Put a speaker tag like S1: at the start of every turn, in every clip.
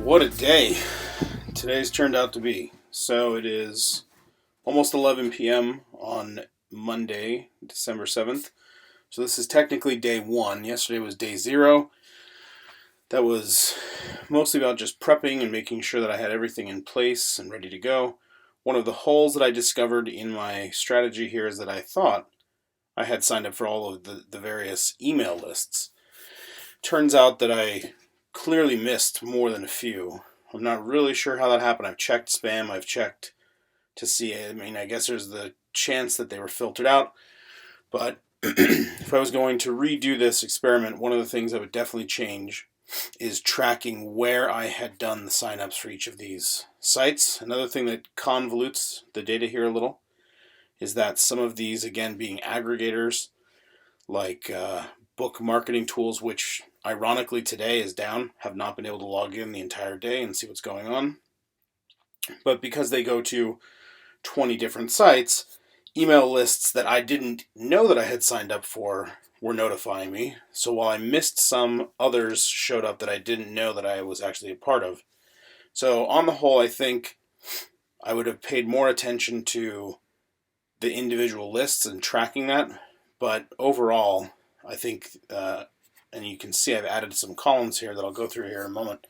S1: What a day today's turned out to be. So it is almost 11 p.m. on Monday, December 7th. So this is technically day one. Yesterday was day zero. That was mostly about just prepping and making sure that I had everything in place and ready to go. One of the holes that I discovered in my strategy here is that I thought I had signed up for all of the various email lists. Turns out that I clearly missed more than a few. I'm not really sure how that happened. I've checked spam. I've checked to see. I guess there's the chance that they were filtered out. But if I was going to redo this experiment, one of the things I would definitely change is tracking where I had done the signups for each of these sites. Another thing that convolutes the data here a little is that some of these, again, being aggregators like book marketing tools, which ironically today is down, have not been able to log in the entire day and see what's going on. But because they go to 20 different sites, email lists that I didn't know that I had signed up for were notifying me. So while I missed some, others showed up that I didn't know that I was actually a part of. So on the whole, I think I would have paid more attention to the individual lists and tracking that. But overall, I think, and you can see I've added some columns here that I'll go through here in a moment.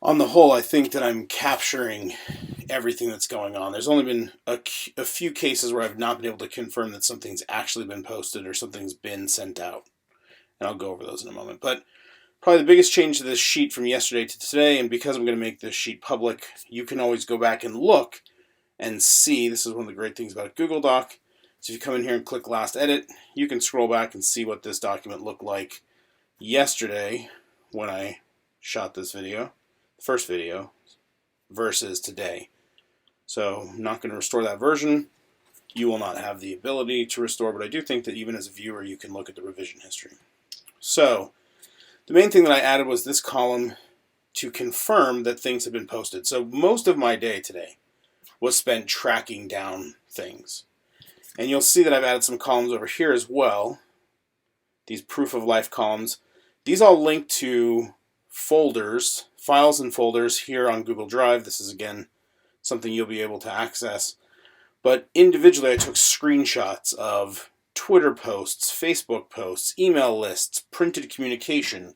S1: On the whole, I think that I'm capturing everything that's going on. There's only been a few cases where I've not been able to confirm that something's actually been posted or something's been sent out. And I'll go over those in a moment. But probably the biggest change to this sheet from yesterday to today, and because I'm going to make this sheet public, you can always go back and look and see. This is one of the great things about Google Doc. So if you come in here and click last edit, you can scroll back and see what this document looked like yesterday when I shot this video, the first video, versus today. So I'm not going to restore that version. You will not have the ability to restore, but I do think that even as a viewer, you can look at the revision history. So the main thing that I added was this column to confirm that things have been posted. So most of my day today was spent tracking down things. And you'll see that I've added some columns over here as well. These proof of life columns. These all link to folders, files and folders here on Google Drive. This is, again, something you'll be able to access. But individually, I took screenshots of Twitter posts, Facebook posts, email lists, printed communication,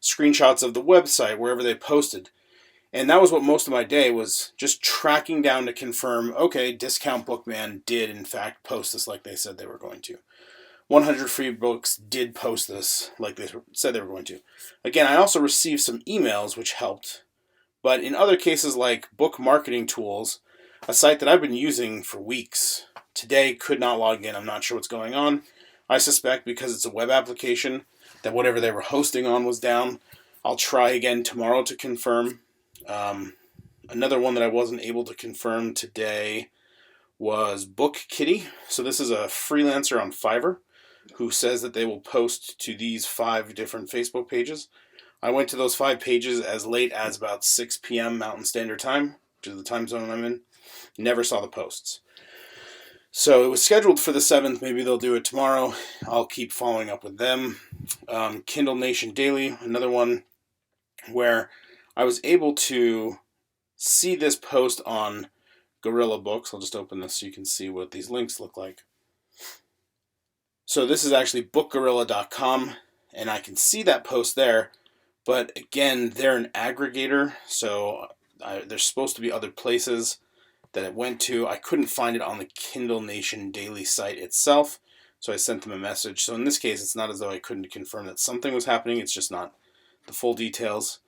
S1: screenshots of the website, wherever they posted. And that was what most of my day was, just tracking down to confirm, okay, Discount Bookman did in fact post this like they said they were going to. 100 Free Books did post this like they said they were going to. Again, I also received some emails which helped. But in other cases like book marketing tools, a site that I've been using for weeks, today could not log in. I'm not sure what's going on. I suspect because it's a web application that whatever they were hosting on was down. I'll try again tomorrow to confirm. Another one that I wasn't able to confirm today was Book Kitty. So this is a freelancer on Fiverr who says that they will post to these 5 different Facebook pages. I went to those 5 pages as late as about 6 p.m. Mountain Standard Time, which is the time zone I'm in. Never saw the posts. So it was scheduled for the 7th. Maybe they'll do it tomorrow. I'll keep following up with them. Kindle Nation Daily, another one where I was able to see this post on Gorilla Books. I'll just open this so you can see what these links look like. So this is actually bookgorilla.com, and I can see that post there. But again, they're an aggregator, so there's supposed to be other places that it went to. I couldn't find it on the Kindle Nation Daily site itself, so I sent them a message. So in this case, it's not as though I couldn't confirm that something was happening. It's just not the full details.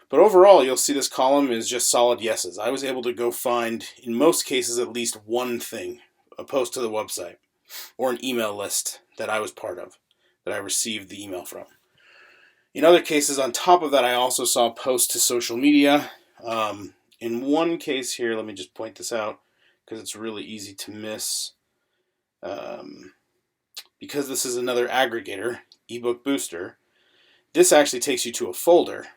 S1: But overall, you'll see this column is just solid yeses. I was able to go find, in most cases, at least one thing, a post to the website, or an email list that I was part of, that I received the email from. In other cases, on top of that, I also saw posts to social media. In one case here, let me just point this out, because it's really easy to miss. Because this is another aggregator, eBook Booster, this actually takes you to a folder.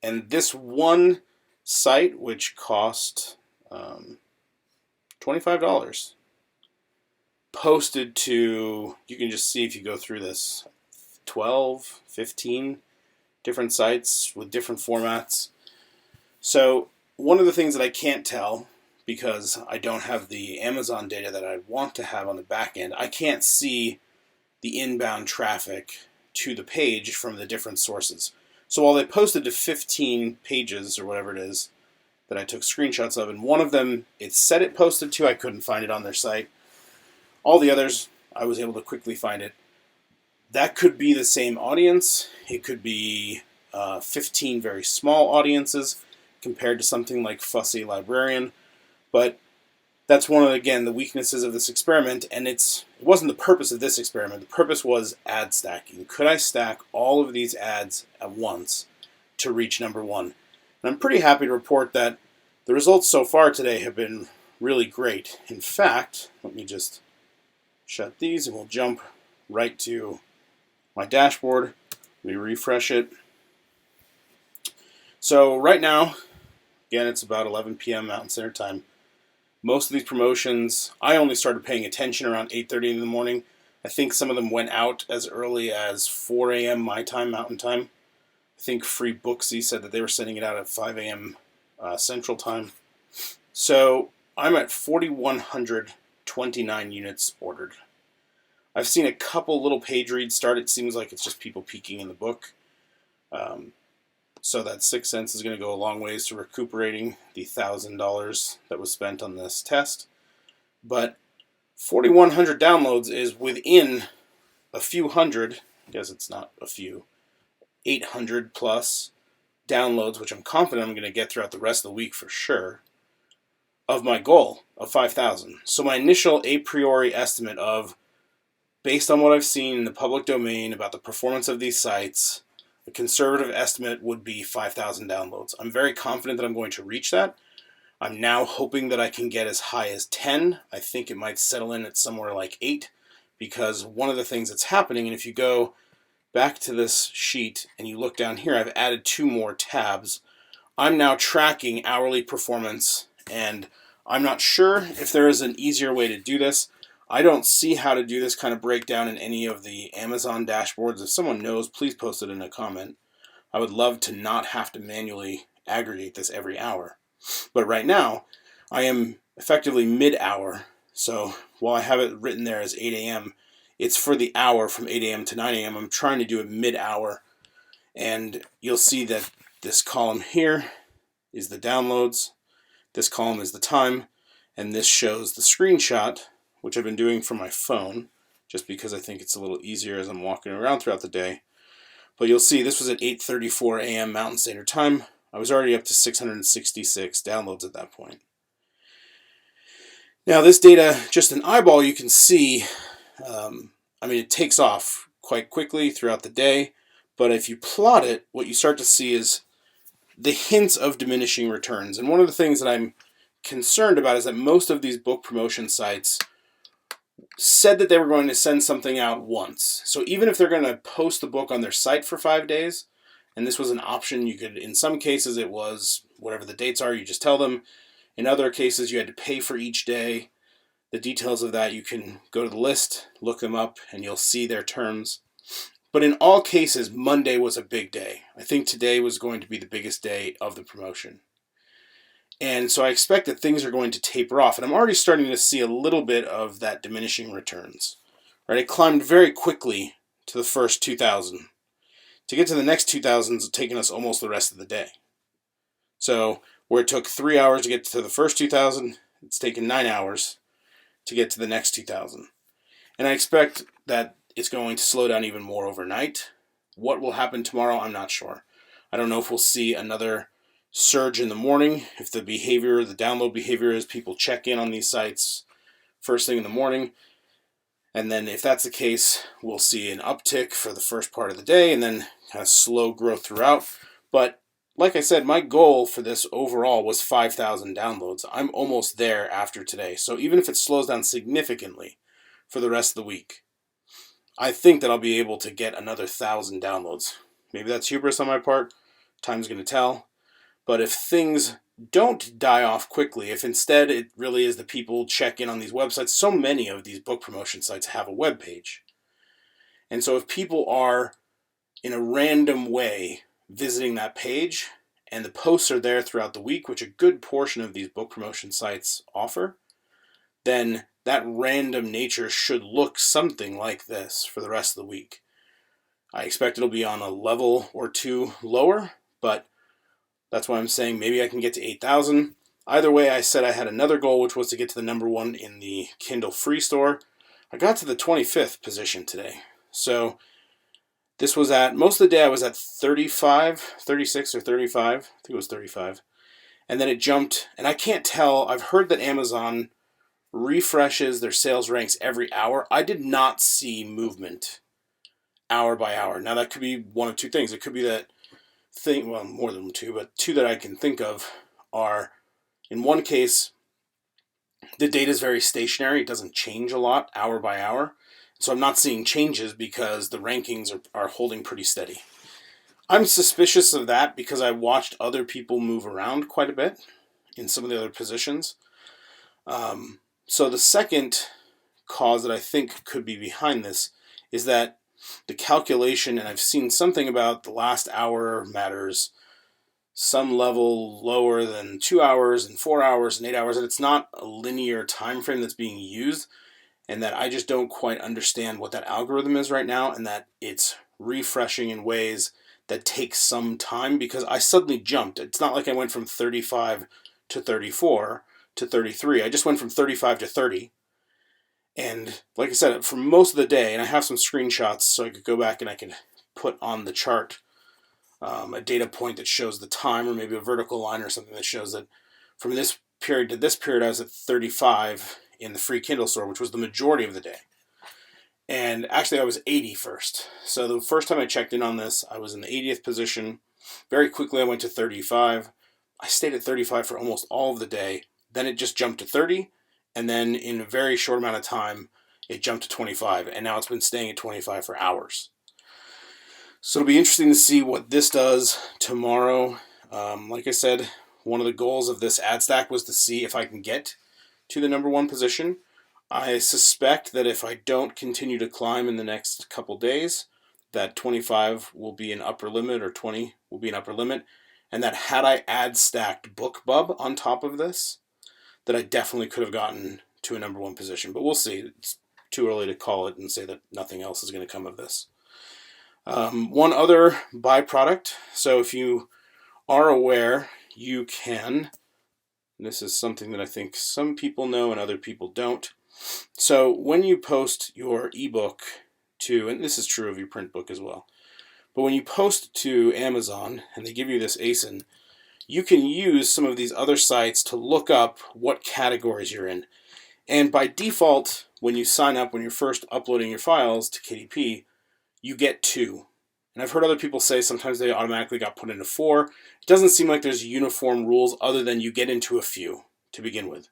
S1: And this one site, which cost $25, posted to, you can just see if you go through this, 12, 15 different sites with different formats. So one of the things that I can't tell, because I don't have the Amazon data that I want to have on the back end, I can't see the inbound traffic to the page from the different sources. So while they posted to 15 pages or whatever it is that I took screenshots of, and one of them it said it posted to, I couldn't find it on their site. All the others, I was able to quickly find it. That could be the same audience. It could be 15 very small audiences compared to something like Fussy Librarian. But that's one of, again, the weaknesses of this experiment, and it wasn't the purpose of this experiment. The purpose was ad stacking. Could I stack all of these ads at once to reach number one? And I'm pretty happy to report that the results so far today have been really great. In fact, let me just shut these and we'll jump right to my dashboard. Let me refresh it. So right now, again, it's about 11 p.m. Mountain Standard Time. Most of these promotions, I only started paying attention around 8:30 in the morning. I think some of them went out as early as 4 a.m. my time, Mountain Time. I think Free Booksy said that they were sending it out at 5 a.m. Central Time. So I'm at 4,129 units ordered. I've seen a couple little page reads start. It seems like it's just people peeking in the book. So that 6 cents is going to go a long ways to recuperating the $1,000 that was spent on this test. But 4,100 downloads is within a few hundred, I guess it's not a few, 800 plus downloads, which I'm confident I'm going to get throughout the rest of the week for sure, of my goal of 5,000. So my initial a priori estimate of, based on what I've seen in the public domain about the performance of these sites, a conservative estimate would be 5,000 downloads. I'm very confident that I'm going to reach that. I'm now hoping that I can get as high as 10. I think it might settle in at somewhere like 8, because one of the things that's happening, and if you go back to this sheet and you look down here, I've added 2 more tabs. I'm now tracking hourly performance, and I'm not sure if there is an easier way to do this. I don't see how to do this kind of breakdown in any of the Amazon dashboards. If someone knows, please post it in a comment. I would love to not have to manually aggregate this every hour. But right now, I am effectively mid-hour. So while I have it written there as 8 a.m., it's for the hour from 8 a.m. to 9 a.m. I'm trying to do it mid-hour. And you'll see that this column here is the downloads. This column is the time. And this shows the screenshot, which I've been doing from my phone, just because I think it's a little easier as I'm walking around throughout the day. But you'll see this was at 8:34 a.m. Mountain Standard Time. I was already up to 666 downloads at that point. Now this data, just an eyeball, you can see, it takes off quite quickly throughout the day. But if you plot it, what you start to see is the hints of diminishing returns. And one of the things that I'm concerned about is that most of these book promotion sites said that they were going to send something out once. So even if they're going to post the book on their site for 5 days, and this was an option, you could, in some cases it was whatever the dates are, you just tell them. In other cases you had to pay for each day. The details of that, you can go to the list, look them up, and you'll see their terms. But in all cases, Monday was a big day. I think today was going to be the biggest day of the promotion. And so I expect that things are going to taper off. And I'm already starting to see a little bit of that diminishing returns. Right? It climbed very quickly to the first 2,000. To get to the next 2,000 is taking us almost the rest of the day. So where it took 3 hours to get to the first 2,000, it's taken 9 hours to get to the next 2,000. And I expect that it's going to slow down even more overnight. What will happen tomorrow, I'm not sure. I don't know if we'll see another surge in the morning, if the download behavior is people check in on these sites first thing in the morning. And then if that's the case, we'll see an uptick for the first part of the day and then kind of slow growth throughout. But like I said, my goal for this overall was 5,000 downloads. I'm almost there after today. So even if it slows down significantly for the rest of the week, I think that I'll be able to get another 1,000 downloads. Maybe that's hubris on my part. Time's going to tell. But if things don't die off quickly, if instead it really is the people check in on these websites, so many of these book promotion sites have a web page. And so if people are, in a random way, visiting that page, and the posts are there throughout the week, which a good portion of these book promotion sites offer, then that random nature should look something like this for the rest of the week. I expect it'll be on a level or two lower, but that's why I'm saying maybe I can get to 8,000. Either way, I said I had another goal, which was to get to the number one in the Kindle free store. I got to the 25th position today. So this was most of the day I was at 35, 36 or 35. I think it was 35. And then it jumped, and I can't tell. I've heard that Amazon refreshes their sales ranks every hour. I did not see movement hour by hour. Now that could be one of two things. It could be that thing, well, more than two, but two that I can think of are, in one case, the data is very stationary. It doesn't change a lot hour by hour. So I'm not seeing changes because the rankings are holding pretty steady. I'm suspicious of that because I watched other people move around quite a bit in some of the other positions. So the second cause that I think could be behind this is that the calculation, and I've seen something about the last hour matters some level lower than 2 hours and 4 hours and 8 hours, and it's not a linear time frame that's being used, and that I just don't quite understand what that algorithm is right now, and that it's refreshing in ways that take some time because I suddenly jumped. It's not like I went from 35 to 34 to 33. I just went from 35 to 30. And like I said, for most of the day, and I have some screenshots so I could go back and I can put on the chart a data point that shows the time, or maybe a vertical line or something that shows that from this period to this period I was at 35 in the free Kindle store, which was the majority of the day. And actually I was 80 first. So the first time I checked in on this, I was in the 80th position. Very quickly I went to 35. I stayed at 35 for almost all of the day. Then it just jumped to 30. And then in a very short amount of time, it jumped to 25. And now it's been staying at 25 for hours. So it'll be interesting to see what this does tomorrow. Like I said, one of the goals of this ad stack was to see if I can get to the number one position. I suspect that if I don't continue to climb in the next couple days, that 25 will be an upper limit, or 20 will be an upper limit. And that had I ad stacked BookBub on top of this, that I definitely could have gotten to a number one position. But we'll see. It's too early to call it and say that nothing else is going to come of this. One other byproduct. So if you are aware, you can, this is something that I think some people know and other people don't. So when you post your ebook to, and this is true of your print book as well, but when you post to Amazon and they give you this ASIN, you can use some of these other sites to look up what categories you're in. And by default, when you sign up, when you're first uploading your files to KDP, you get 2. And I've heard other people say sometimes they automatically got put into 4. It doesn't seem like there's uniform rules other than you get into a few to begin with.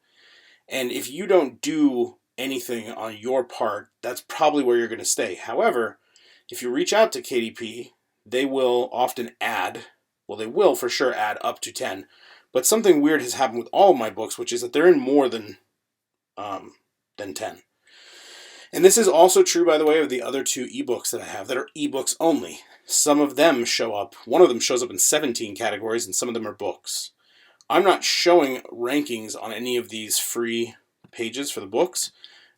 S1: And if you don't do anything on your part, that's probably where you're going to stay. However, if you reach out to KDP, they will often add, well, they will for sure add up to 10. But something weird has happened with all of my books, which is that they're in more than 10. And this is also true, by the way, of the other 2 ebooks that I have that are ebooks only. Some of them show up, one of them shows up in 17 categories, and some of them are books. I'm not showing rankings on any of these free pages for the books.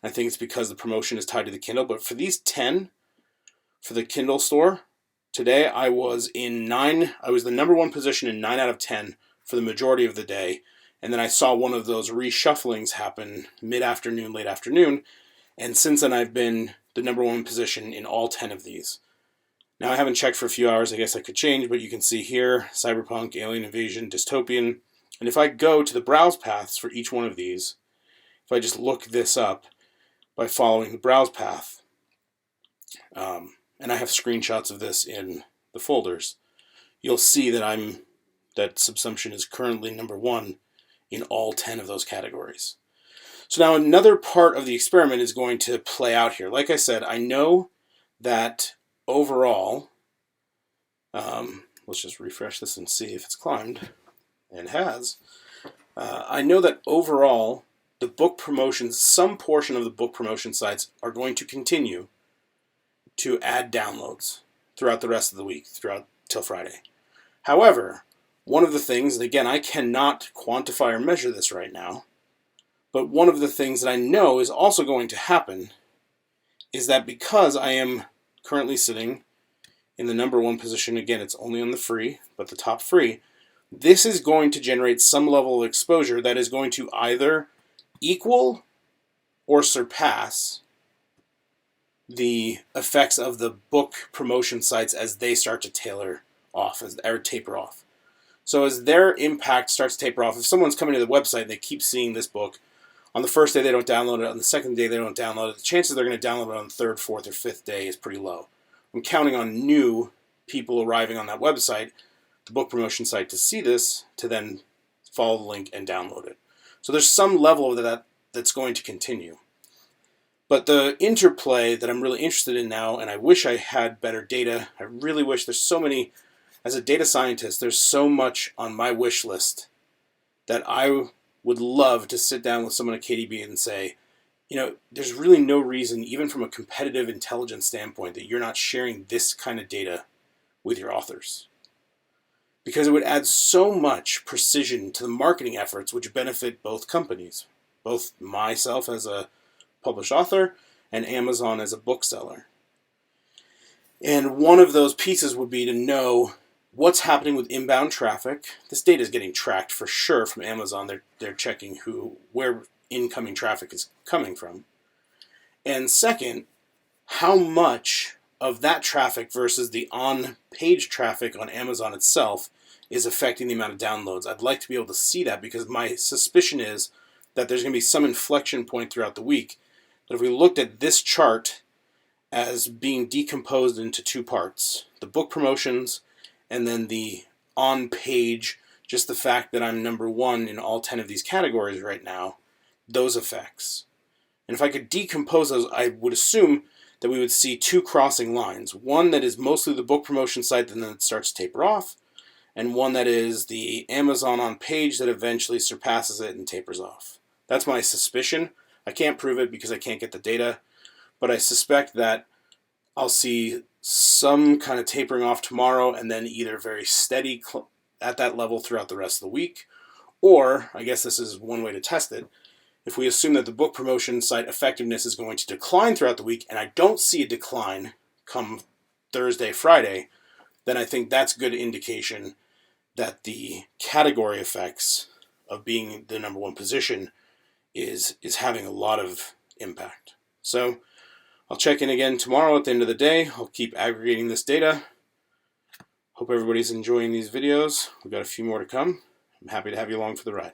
S1: I think it's because the promotion is tied to the Kindle. But for these 10, for the Kindle store, today I was in 9. I was the number one position in 9 out of 10 for the majority of the day. And then I saw one of those reshufflings happen mid-afternoon, late afternoon. And since then I've been the number one position in all 10 of these. Now I haven't checked for a few hours. I guess I could change, but you can see here, Cyberpunk, Alien Invasion, Dystopian. And if I go to the browse paths for each one of these, if I just look this up by following the browse path, and I have screenshots of this in the folders, you'll see that Subsumption is currently number one in all 10 of those categories. So now another part of the experiment is going to play out here. Like I said, I know that overall, let's just refresh this and see if it's climbed. And it has. I know that overall, the book promotions, some portion of the book promotion sites are going to continue to add downloads throughout the rest of the week, throughout till Friday. However, one of the things, and again, I cannot quantify or measure this right now, but one of the things that I know is also going to happen is that because I am currently sitting in the number one position, again, it's only on the free, but the top free, this is going to generate some level of exposure that is going to either equal or surpass the effects of the book promotion sites as they start to taper off. So as their impact starts to taper off, if someone's coming to the website and they keep seeing this book, on the first day they don't download it, on the second day they don't download it, the chances they're going to download it on the third, fourth, or fifth day is pretty low. I'm counting on new people arriving on that website, the book promotion site, to see this, to then follow the link and download it. So there's some level of that that's going to continue. But the interplay that I'm really interested in now, and I wish I had better data, I really wish, there's so many, as a data scientist, there's so much on my wish list that I would love to sit down with someone at KDB and say, there's really no reason, even from a competitive intelligence standpoint, that you're not sharing this kind of data with your authors. Because it would add so much precision to the marketing efforts, which benefit both companies, both myself as a published author and Amazon as a bookseller. And one of those pieces would be to know what's happening with inbound traffic. This data is getting tracked for sure from Amazon. They're checking where incoming traffic is coming from. And second, how much of that traffic versus the on-page traffic on Amazon itself is affecting the amount of downloads. I'd like to be able to see that, because my suspicion is that there's going to be some inflection point throughout the week. But if we looked at this chart as being decomposed into two parts, the book promotions and then the on-page, just the fact that I'm number one in all 10 of these categories right now, those effects. And if I could decompose those, I would assume that we would see two crossing lines. One that is mostly the book promotion site, and then it starts to taper off, and one that is the Amazon on page that eventually surpasses it and tapers off. That's my suspicion. I can't prove it because I can't get the data, but I suspect that I'll see some kind of tapering off tomorrow and then either very steady at that level throughout the rest of the week, or, I guess this is one way to test it, if we assume that the book promotion site effectiveness is going to decline throughout the week, and I don't see a decline come Thursday, Friday, then I think that's a good indication that the category effects of being the number one position is having a lot of impact. So I'll check in again tomorrow at the end of the day. I'll keep aggregating this data. Hope everybody's enjoying these videos. We've got a few more to come. I'm happy to have you along for the ride.